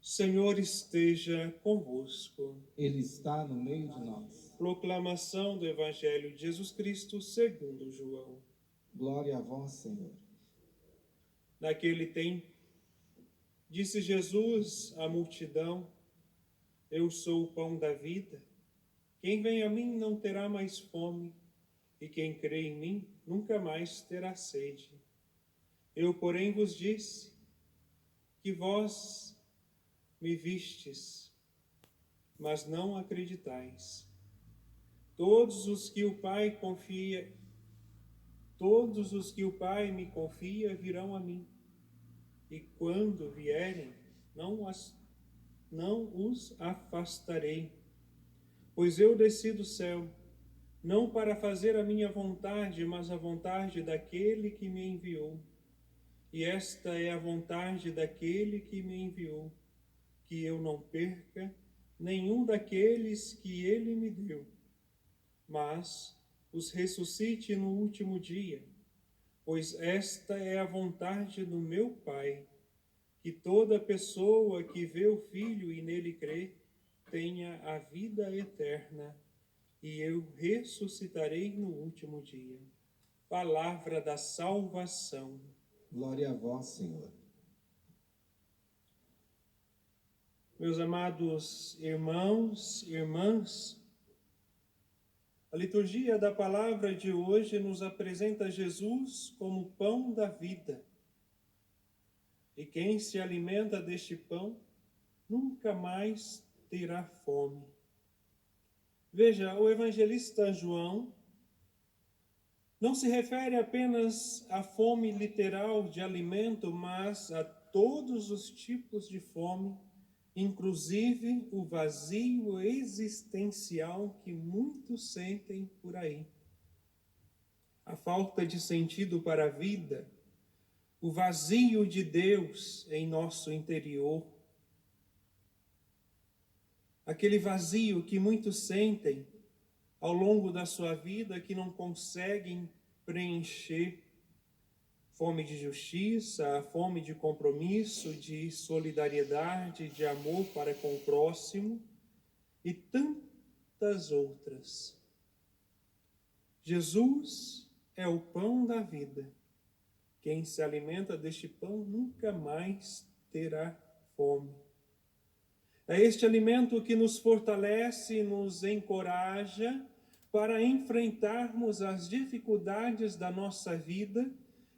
Senhor esteja convosco. Ele está no meio de nós. Proclamação do Evangelho de Jesus Cristo segundo João. Glória a vós, Senhor. Naquele tempo, disse Jesus à multidão: Eu sou o pão da vida. Quem vem a mim não terá mais fome, e quem crê em mim nunca mais terá sede. Eu, porém, vos disse que vós me vistes, mas não acreditais. Todos os que o Pai me confia virão a mim, e quando vierem, não os afastarei, pois eu desci do céu, não para fazer a minha vontade, mas a vontade daquele que me enviou. E esta é a vontade daquele que me enviou, que eu não perca nenhum daqueles que ele me deu, mas os ressuscite no último dia, pois esta é a vontade do meu Pai, que toda pessoa que vê o Filho e nele crê, tenha a vida eterna, e eu ressuscitarei no último dia. Palavra da salvação. Glória a vós, Senhor. Meus amados irmãos e irmãs, a liturgia da palavra de hoje nos apresenta Jesus como pão da vida. E quem se alimenta deste pão nunca mais terá fome. Veja, o evangelista João não se refere apenas à fome literal de alimento, mas a todos os tipos de fome, inclusive o vazio existencial que muitos sentem por aí. A falta de sentido para a vida, o vazio de Deus em nosso interior. Aquele vazio que muitos sentem ao longo da sua vida que não conseguem preencher. Fome de justiça, fome de compromisso, de solidariedade, de amor para com o próximo e tantas outras. Jesus é o pão da vida. Quem se alimenta deste pão nunca mais terá fome. É este alimento que nos fortalece e nos encoraja para enfrentarmos as dificuldades da nossa vida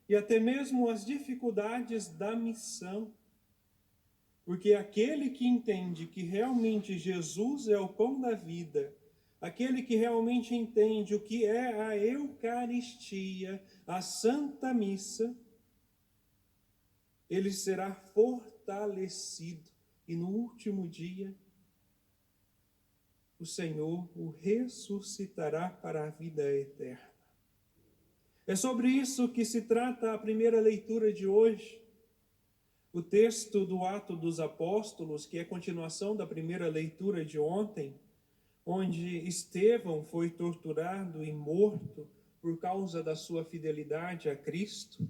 e até mesmo as dificuldades da missão. Porque aquele que entende que realmente Jesus é o pão da vida, aquele que realmente entende o que é a Eucaristia, a Santa Missa, ele será fortalecido. E no último dia, o Senhor o ressuscitará para a vida eterna. É sobre isso que se trata a primeira leitura de hoje. O texto do Atos dos Apóstolos, que é a continuação da primeira leitura de ontem, onde Estevão foi torturado e morto por causa da sua fidelidade a Cristo.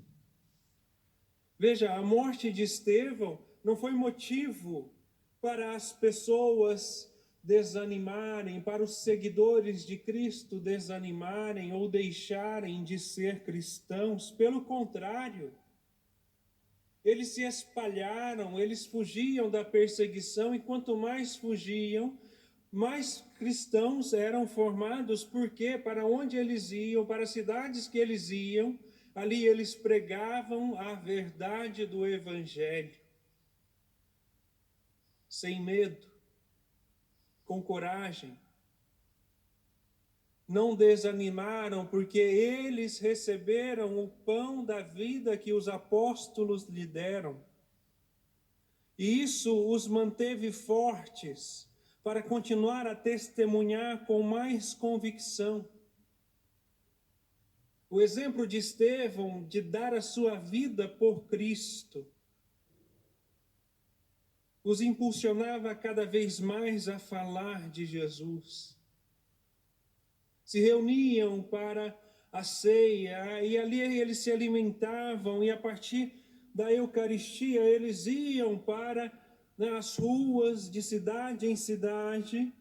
Veja, a morte de Estevão não foi motivo para as pessoas desanimarem, para os seguidores de Cristo desanimarem ou deixarem de ser cristãos. Pelo contrário, eles se espalharam, eles fugiam da perseguição e quanto mais fugiam, mais cristãos eram formados, porque para onde eles iam, para as cidades que eles iam, ali eles pregavam a verdade do Evangelho, sem medo, com coragem. Não desanimaram, porque eles receberam o pão da vida que os apóstolos lhe deram. E isso os manteve fortes para continuar a testemunhar com mais convicção. O exemplo de Estevão de dar a sua vida por Cristo os impulsionava cada vez mais a falar de Jesus. Se reuniam para a ceia e ali eles se alimentavam e a partir da Eucaristia eles iam para nas ruas, de cidade em cidade,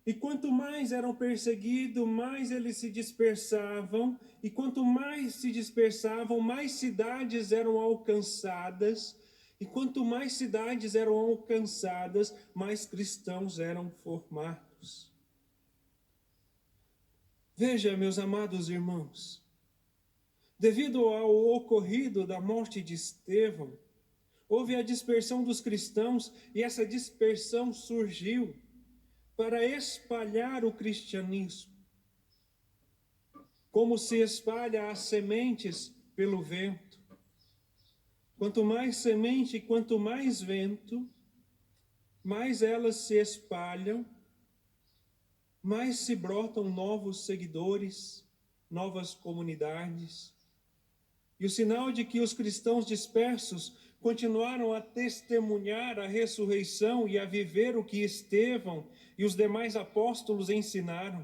e quanto mais eram perseguidos, mais eles se dispersavam, e quanto mais se dispersavam, mais cidades eram alcançadas, e quanto mais cidades eram alcançadas, mais cristãos eram formados. Veja, meus amados irmãos, devido ao ocorrido da morte de Estevão, houve a dispersão dos cristãos, e essa dispersão surgiu para espalhar o cristianismo, como se espalha as sementes pelo vento. Quanto mais semente e quanto mais vento, mais elas se espalham, mais se brotam novos seguidores, novas comunidades. E o sinal de que os cristãos dispersos continuaram a testemunhar a ressurreição e a viver o que Estevão e os demais apóstolos ensinaram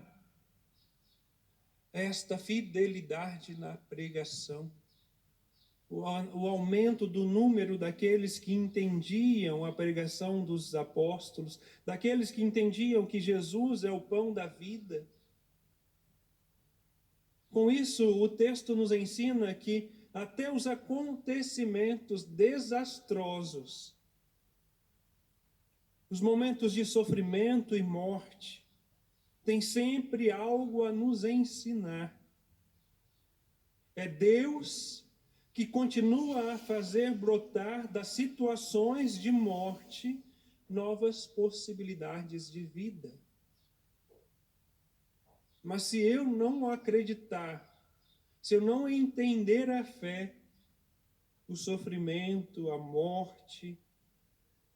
é esta fidelidade na pregação. O aumento do número daqueles que entendiam a pregação dos apóstolos, daqueles que entendiam que Jesus é o pão da vida. Com isso, o texto nos ensina que até os acontecimentos desastrosos, os momentos de sofrimento e morte, têm sempre algo a nos ensinar. É Deus que continua a fazer brotar das situações de morte novas possibilidades de vida. Mas se eu não acreditar, se eu não entender a fé, o sofrimento, a morte,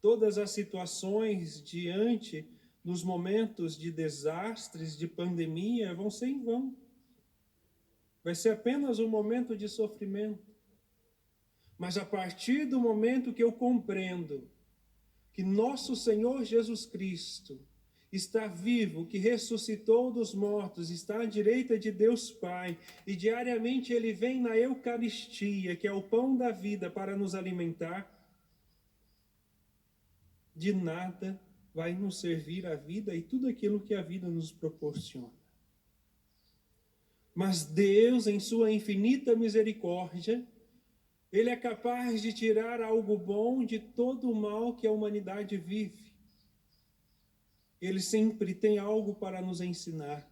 todas as situações diante dos momentos de desastres, de pandemia, vão ser em vão. Vai ser apenas um momento de sofrimento. Mas a partir do momento que eu compreendo que nosso Senhor Jesus Cristo está vivo, que ressuscitou dos mortos, está à direita de Deus Pai, e diariamente Ele vem na Eucaristia, que é o pão da vida, para nos alimentar, de nada vai nos servir a vida e tudo aquilo que a vida nos proporciona. Mas Deus, em sua infinita misericórdia, Ele é capaz de tirar algo bom de todo o mal que a humanidade vive. Ele sempre tem algo para nos ensinar.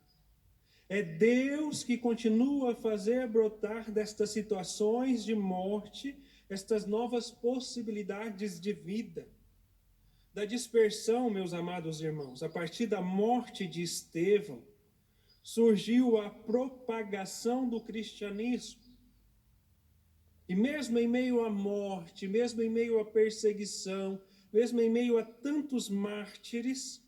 É Deus que continua a fazer brotar destas situações de morte, estas novas possibilidades de vida. Da dispersão, meus amados irmãos, a partir da morte de Estevão, surgiu a propagação do cristianismo. E mesmo em meio à morte, mesmo em meio à perseguição, mesmo em meio a tantos mártires,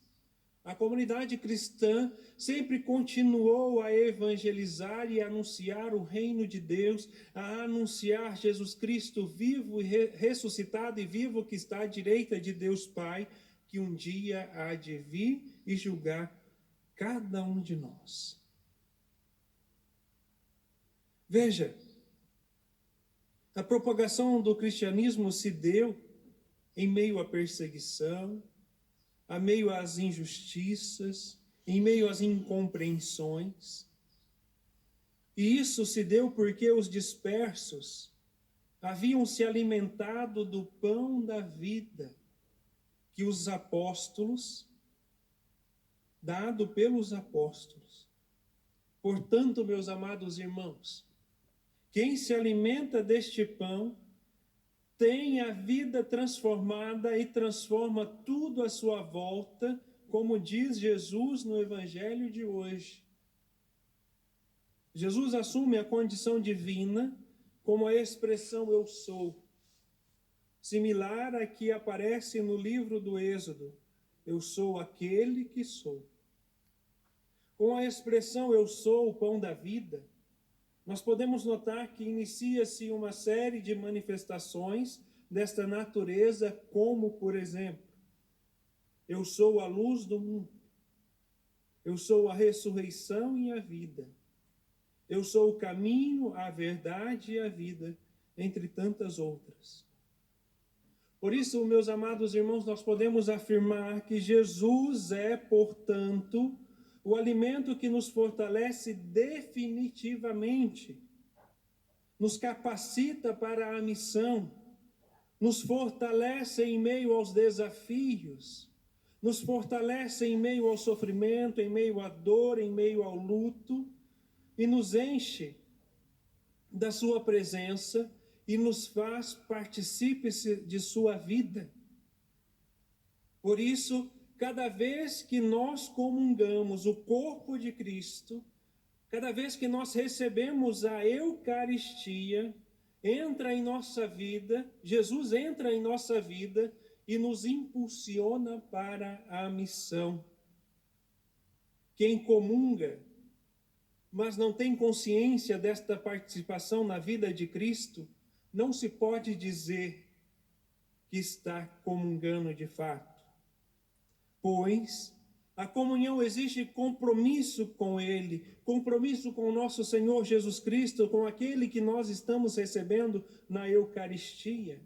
a comunidade cristã sempre continuou a evangelizar e a anunciar o reino de Deus, a anunciar Jesus Cristo vivo e ressuscitado e vivo, que está à direita de Deus Pai, que um dia há de vir e julgar cada um de nós. Veja, a propagação do cristianismo se deu em meio à perseguição, a meio às injustiças, em meio às incompreensões. E isso se deu porque os dispersos haviam se alimentado do pão da vida que os apóstolos, dado pelos apóstolos. Portanto, meus amados irmãos, quem se alimenta deste pão tem a vida transformada e transforma tudo à sua volta, como diz Jesus no Evangelho de hoje. Jesus assume a condição divina como a expressão eu sou, similar à que aparece no livro do Êxodo, eu sou aquele que sou. Com a expressão eu sou o pão da vida, nós podemos notar que inicia-se uma série de manifestações desta natureza, como, por exemplo, eu sou a luz do mundo, eu sou a ressurreição e a vida, eu sou o caminho, a verdade e a vida, entre tantas outras. Por isso, meus amados irmãos, nós podemos afirmar que Jesus é, portanto, o alimento que nos fortalece definitivamente, nos capacita para a missão, nos fortalece em meio aos desafios, nos fortalece em meio ao sofrimento, em meio à dor, em meio ao luto, e nos enche da sua presença e nos faz partícipes de sua vida. Por isso, cada vez que nós comungamos o corpo de Cristo, cada vez que nós recebemos a Eucaristia, entra em nossa vida, Jesus entra em nossa vida e nos impulsiona para a missão. Quem comunga, mas não tem consciência desta participação na vida de Cristo, não se pode dizer que está comungando de fato. Pois a comunhão exige compromisso com Ele, compromisso com o nosso Senhor Jesus Cristo, com aquele que nós estamos recebendo na Eucaristia.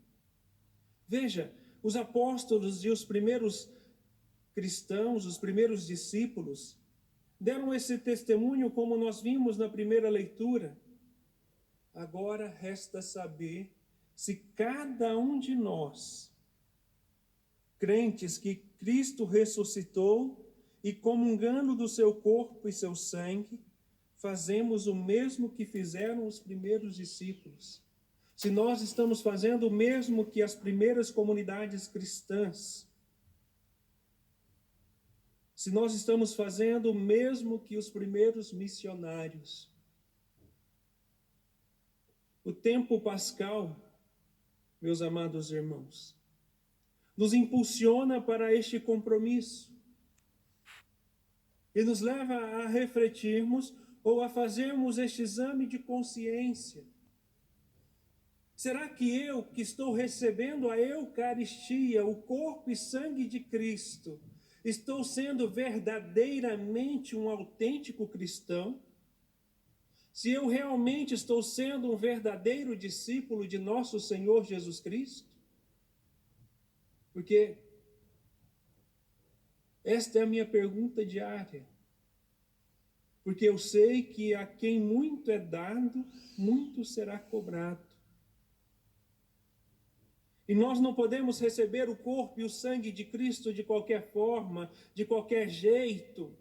Veja, os apóstolos e os primeiros cristãos, os primeiros discípulos, deram esse testemunho como nós vimos na primeira leitura. Agora resta saber se cada um de nós, crentes que Cristo ressuscitou e comungando do seu corpo e seu sangue, fazemos o mesmo que fizeram os primeiros discípulos. Se nós estamos fazendo o mesmo que as primeiras comunidades cristãs, se nós estamos fazendo o mesmo que os primeiros missionários. O tempo pascal, meus amados irmãos, nos impulsiona para este compromisso e nos leva a refletirmos ou a fazermos este exame de consciência. Será que eu, que estou recebendo a Eucaristia, o corpo e sangue de Cristo, estou sendo verdadeiramente um autêntico cristão? Se eu realmente estou sendo um verdadeiro discípulo de nosso Senhor Jesus Cristo? Porque esta é a minha pergunta diária. Porque eu sei que a quem muito é dado, muito será cobrado. E nós não podemos receber o corpo e o sangue de Cristo de qualquer forma, de qualquer jeito.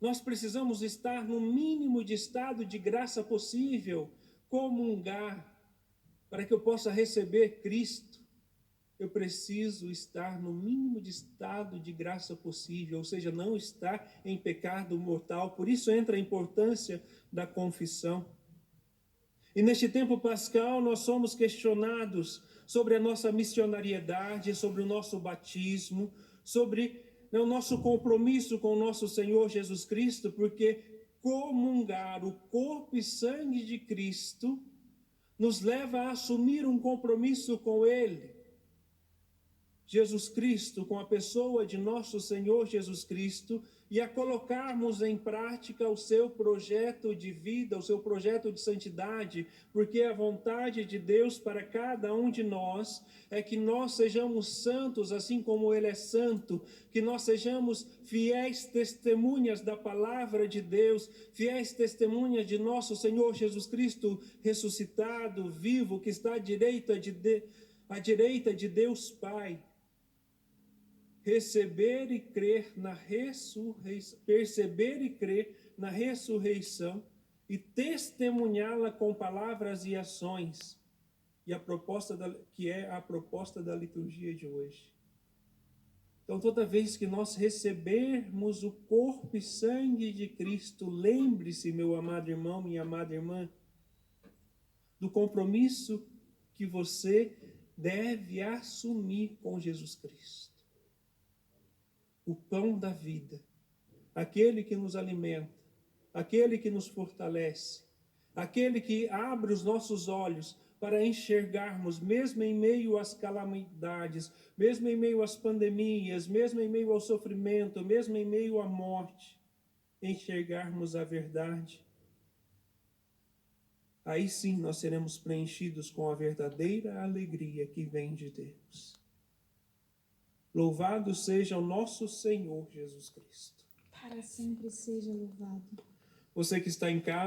Nós precisamos estar no mínimo de estado de graça possível, comungar, para que eu possa receber Cristo. Eu preciso estar no mínimo de estado de graça possível, ou seja, não estar em pecado mortal. Por isso entra a importância da confissão. E neste tempo pascal nós somos questionados sobre a nossa missionariedade, sobre o nosso batismo, sobre o nosso compromisso com o nosso Senhor Jesus Cristo, porque comungar o corpo e sangue de Cristo nos leva a assumir um compromisso com Ele. Jesus Cristo, com a pessoa de nosso Senhor Jesus Cristo, e a colocarmos em prática o seu projeto de vida, o seu projeto de santidade, porque a vontade de Deus para cada um de nós é que nós sejamos santos, assim como Ele é santo, que nós sejamos fiéis testemunhas da palavra de Deus, fiéis testemunhas de nosso Senhor Jesus Cristo ressuscitado, vivo, que está à direita de Deus Pai. Receber e crer na ressurreição, perceber e crer na ressurreição e testemunhá-la com palavras e ações, e que é a proposta da liturgia de hoje. Então, toda vez que nós recebermos o corpo e sangue de Cristo, lembre-se, meu amado irmão, minha amada irmã, do compromisso que você deve assumir com Jesus Cristo. O pão da vida, aquele que nos alimenta, aquele que nos fortalece, aquele que abre os nossos olhos para enxergarmos, mesmo em meio às calamidades, mesmo em meio às pandemias, mesmo em meio ao sofrimento, mesmo em meio à morte, enxergarmos a verdade. aí sim nós seremos preenchidos com a verdadeira alegria que vem de Deus. Louvado seja o nosso Senhor Jesus Cristo. Para sempre seja louvado. Você que está em casa,